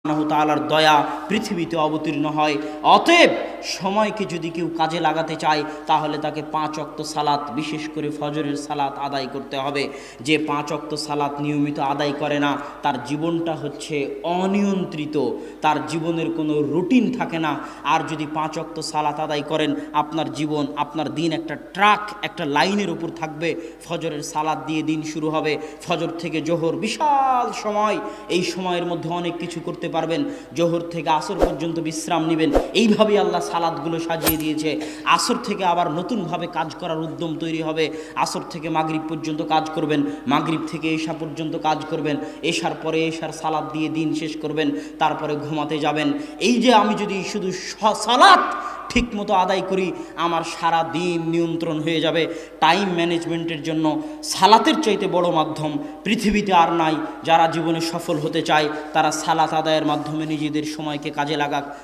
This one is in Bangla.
আল্লাহ তাআলার দয়া পৃথিবীতে অবতীর্ণ হয়। অতএব সময়কে যদি কেউ কাজে লাগাতে চায় তাহলে তাকে 5 ওয়াক্ত সালাত, বিশেষ করে ফজরের সালাত আদায় করতে হবে। যে 5 ওয়াক্ত সালাত নিয়মিত আদায় করে না, তার জীবনটা হচ্ছে অনিয়ন্ত্রিত, তার জীবনের কোনো রুটিন থাকে না। আর যদি 5 ওয়াক্ত সালাত আদায় করেন, আপনার জীবন, আপনার দিন একটা ট্রাক, একটা লাইনের উপর থাকবে। ফজরের সালাত দিয়ে দিন শুরু হবে, ফজর থেকে জোহর বিশাল সময়, এই সময়ের মধ্যে অনেক কিছু করতে পারবেন। জোহর থেকে আসর পর্যন্ত বিশ্রাম নেবেন। এইভাবেই আল্লাহ সালাদগুলো সাজিয়ে দিয়েছে। আসর থেকে আবার নতুনভাবে কাজ করার উদ্যম তৈরি হবে। আসর থেকে মাগরিব পর্যন্ত কাজ করবেন, মাগরিব থেকে এশা পর্যন্ত কাজ করবেন, এশার পরে এশার সালাদ দিয়ে দিন শেষ করবেন, তারপরে ঘুমাতে যাবেন। এই যে আমি যদি শুধু সালাত ঠিক মতো আদায় করি, আমার সারা দিন নিয়ন্ত্রণ হয়ে যাবে। টাইম ম্যানেজমেন্টের জন্য সালাতের চাইতে বড় মাধ্যম পৃথিবীতে আর নাই। যারা জীবনে সফল হতে চায় তারা সালাত আদায়ের মাধ্যমে নিজেদের সময়কে কাজে লাগাক।